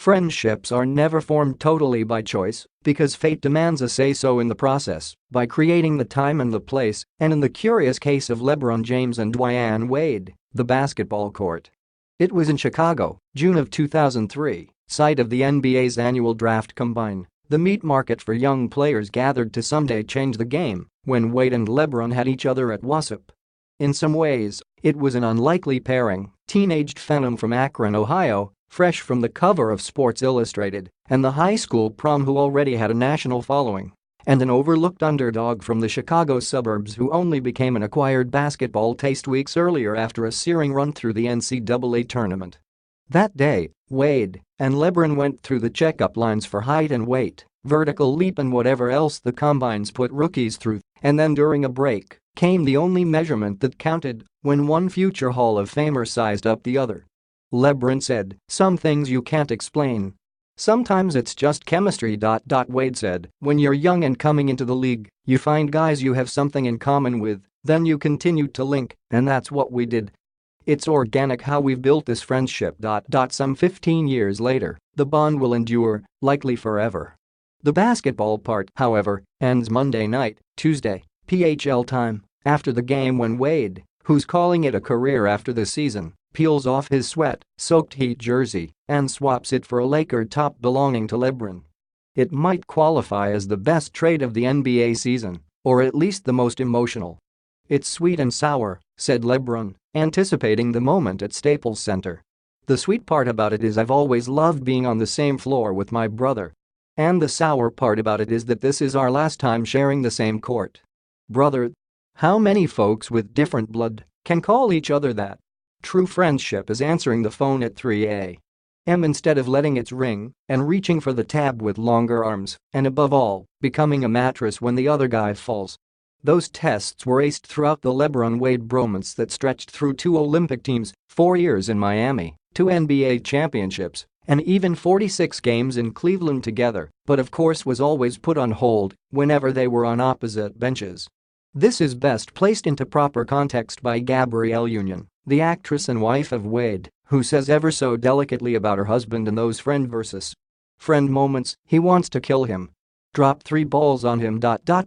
Friendships are never formed totally by choice because fate demands a say-so in the process by creating the time and the place, and in the curious case of LeBron James and Dwyane Wade, the basketball court. It was in Chicago, June of 2003, site of the NBA's annual draft combine, the meat market for young players gathered to someday change the game, when Wade and LeBron had each other at wassup. In some ways, it was an unlikely pairing, teenaged phenom from Akron, Ohio, fresh from the cover of Sports Illustrated, and the high school prom who already had a national following, and an overlooked underdog from the Chicago suburbs who only became an acquired basketball taste weeks earlier after a searing run through the NCAA tournament. That day, Wade and LeBron went through the checkup lines for height and weight, vertical leap and whatever else the combines put rookies through, and then during a break, came the only measurement that counted, when one future Hall of Famer sized up the other. LeBron said, "Some things you can't explain. Sometimes it's just chemistry." Wade said, "When you're young and coming into the league, you find guys you have something in common with, then you continue to link, and that's what we did. It's organic how we've built this friendship." Some 15 years later, the bond will endure, likely forever. The basketball part, however, ends Monday night, Tuesday, PHL time, after the game when Wade, who's calling it a career after the season, peels off his sweat-soaked Heat jersey and swaps it for a Laker top belonging to LeBron. It might qualify as the best trade of the NBA season, or at least the most emotional. "It's sweet and sour," said LeBron, anticipating the moment at Staples Center. "The sweet part about it is I've always loved being on the same floor with my brother. And the sour part about it is that this is our last time sharing the same court. Brother. How many folks with different blood can call each other that? True friendship is answering the phone at 3 a.m. instead of letting it ring and reaching for the tab with longer arms, and above all, becoming a mattress when the other guy falls." Those tests were aced throughout the LeBron-Wade bromance that stretched through 2 Olympic teams, 4 years in Miami, 2 NBA championships, and even 46 games in Cleveland together, but of course was always put on hold whenever they were on opposite benches. This is best placed into proper context by Gabrielle Union, the actress and wife of Wade, who says ever so delicately about her husband in those friend versus friend moments, "He wants to kill him. Drop 3 balls on him."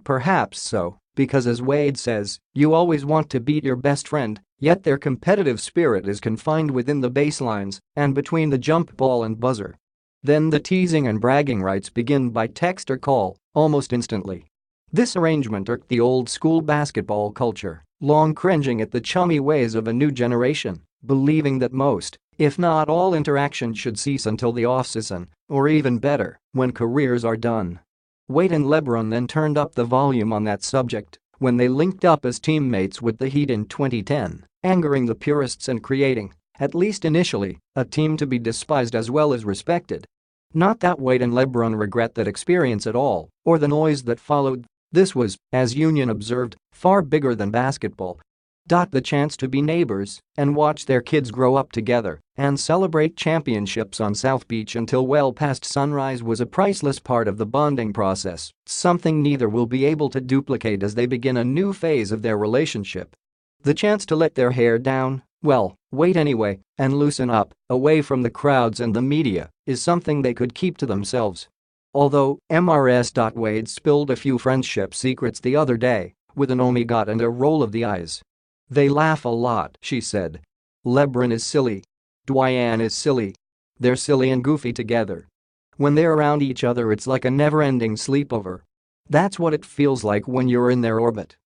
Perhaps so, because as Wade says, you always want to beat your best friend, yet their competitive spirit is confined within the baselines and between the jump ball and buzzer. Then the teasing and bragging rights begin by text or call, almost instantly. This arrangement irked the old-school basketball culture, long cringing at the chummy ways of a new generation, believing that most, if not all interaction should cease until the off-season, or even better, when careers are done. Wade and LeBron then turned up the volume on that subject when they linked up as teammates with the Heat in 2010, angering the purists and creating, at least initially, a team to be despised as well as respected. Not that Wade and LeBron regret that experience at all, or the noise that followed. This was, as Union observed, far bigger than basketball. The chance to be neighbors and watch their kids grow up together and celebrate championships on South Beach until well past sunrise was a priceless part of the bonding process, something neither will be able to duplicate as they begin a new phase of their relationship. The chance to let their hair down, well, wait anyway, and loosen up, away from the crowds and the media, is something they could keep to themselves. Although, Wade spilled a few friendship secrets the other day, with an oh my god and a roll of the eyes. "They laugh a lot," she said. "LeBron is silly. Dwyane is silly. They're silly and goofy together. When they're around each other it's like a never-ending sleepover. That's what it feels like when you're in their orbit.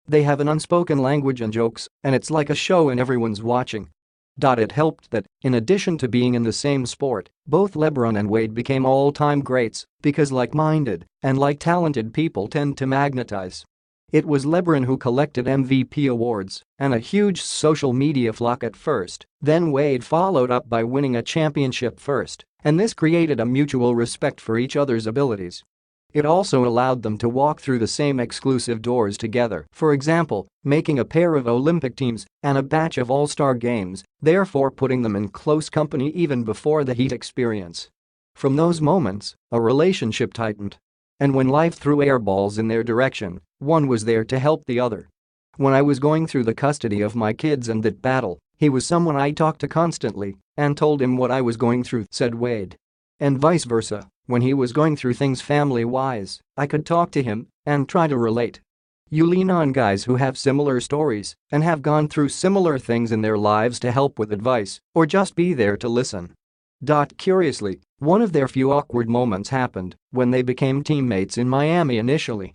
They have an unspoken language and jokes, and it's like a show and everyone's watching." It helped that, in addition to being in the same sport, both LeBron and Wade became all-time greats because like-minded and like-talented people tend to magnetize. It was LeBron who collected MVP awards and a huge social media flock at first, then Wade followed up by winning a championship first, and this created a mutual respect for each other's abilities. It also allowed them to walk through the same exclusive doors together, for example, making a pair of Olympic teams and a batch of All-Star games, therefore putting them in close company even before the Heat experience. From those moments, a relationship tightened. And when life threw airballs in their direction, one was there to help the other. "When I was going through the custody of my kids and that battle, he was someone I talked to constantly and told him what I was going through," said Wade. And vice versa, when he was going through things family-wise, I could talk to him and try to relate. You lean on guys who have similar stories and have gone through similar things in their lives to help with advice or just be there to listen. Curiously, one of their few awkward moments happened when they became teammates in Miami initially.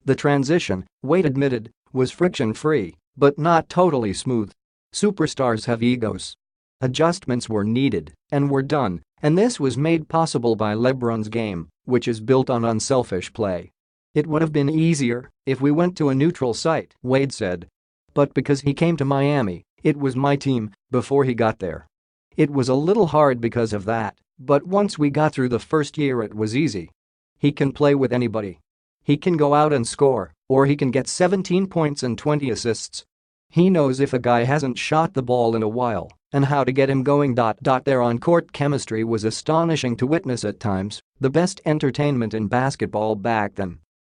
The transition, Wade admitted, was friction-free, but not totally smooth. Superstars have egos. Adjustments were needed and were done, and this was made possible by LeBron's game, which is built on unselfish play. It would have been easier if we went to a neutral site, Wade said. But because he came to Miami, it was my team before he got there. It was a little hard because of that, but once we got through the first year it was easy. He can play with anybody. He can go out and score, or he can get 17 points and 20 assists. He knows if a guy hasn't shot the ball in a while and how to get him going. Their on-court chemistry was astonishing to witness at times, the best entertainment in basketball back then.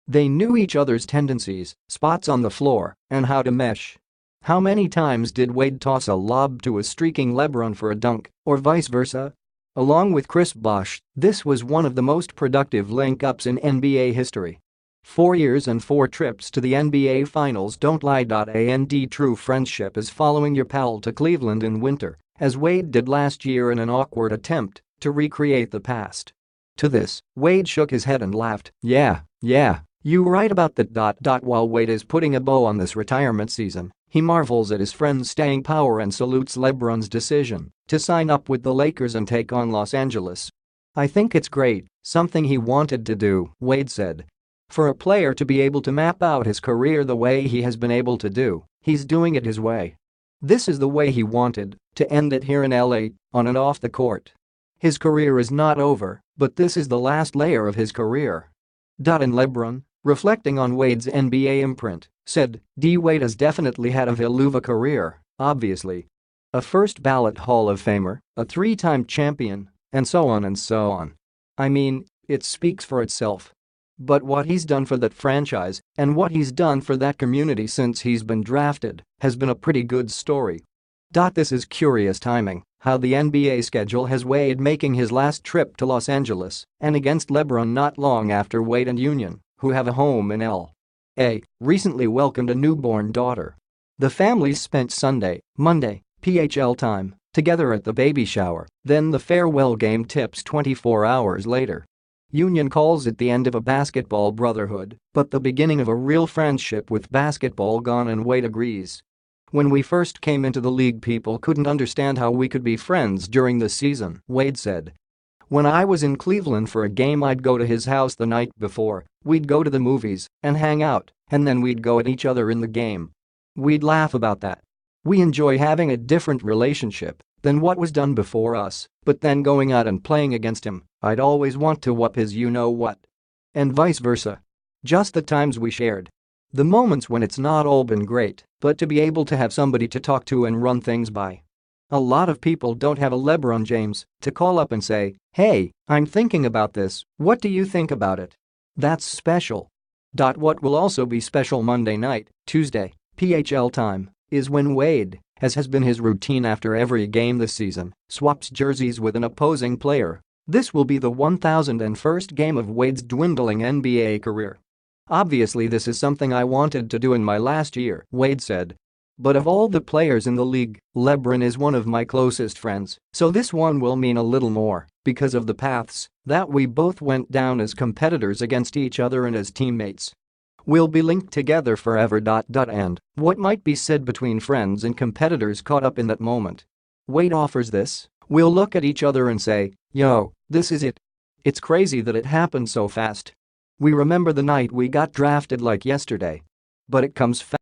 They knew each other's tendencies, spots on the floor, and how to mesh. How many times did Wade toss a lob to a streaking LeBron for a dunk, or vice versa? Along with Chris Bosh, this was one of the most productive link-ups in NBA history. 4 years and 4 trips to the NBA Finals don't lie. And true friendship is following your pal to Cleveland in winter, as Wade did last year in an awkward attempt to recreate the past. To this, Wade shook his head and laughed. Yeah, you right about that. While Wade is putting a bow on this retirement season, he marvels at his friend's staying power and salutes LeBron's decision to sign up with the Lakers and take on Los Angeles. I think it's great, something he wanted to do, Wade said. For a player to be able to map out his career the way he has been able to do, he's doing it his way. This is the way he wanted to end it here in LA, on and off the court. His career is not over, but this is the last layer of his career. And LeBron, reflecting on Wade's NBA imprint, said, Wade has definitely had a Villuva career, obviously. A first-ballot Hall of Famer, a 3-time champion, and so on and so on. I mean, it speaks for itself. But what he's done for that franchise and what he's done for that community since he's been drafted has been a pretty good story. This is curious timing, how the NBA schedule has Wade making his last trip to Los Angeles and against LeBron not long after Wade and Union, who have a home in L.A., recently welcomed a newborn daughter. The families spent Sunday, Monday, PHL time, together at the baby shower, then the farewell game tips 24 hours later. Union calls it the end of a basketball brotherhood, but the beginning of a real friendship with basketball gone, and Wade agrees. When we first came into the league, people couldn't understand how we could be friends during the season, Wade said. When I was in Cleveland for a game, I'd go to his house the night before, we'd go to the movies and hang out, and then we'd go at each other in the game. We'd laugh about that. We enjoy having a different relationship than what was done before us, but then going out and playing against him, I'd always want to whoop his you-know-what. And vice versa. Just the times we shared. The moments when it's not all been great, but to be able to have somebody to talk to and run things by. A lot of people don't have a LeBron James to call up and say, hey, I'm thinking about this, what do you think about it? That's special. What will also be special Monday night, Tuesday, PHL time, is when Wade, as has been his routine after every game this season, swaps jerseys with an opposing player. This will be the 1001st game of Wade's dwindling NBA career. Obviously, this is something I wanted to do in my last year, Wade said. But of all the players in the league, LeBron is one of my closest friends, so this one will mean a little more because of the paths that we both went down as competitors against each other and as teammates. We'll be linked together forever. And what might be said between friends and competitors caught up in that moment. Wade offers this, we'll look at each other and say, yo, this is it. It's crazy that it happened so fast. We remember the night we got drafted like yesterday. But it comes fast.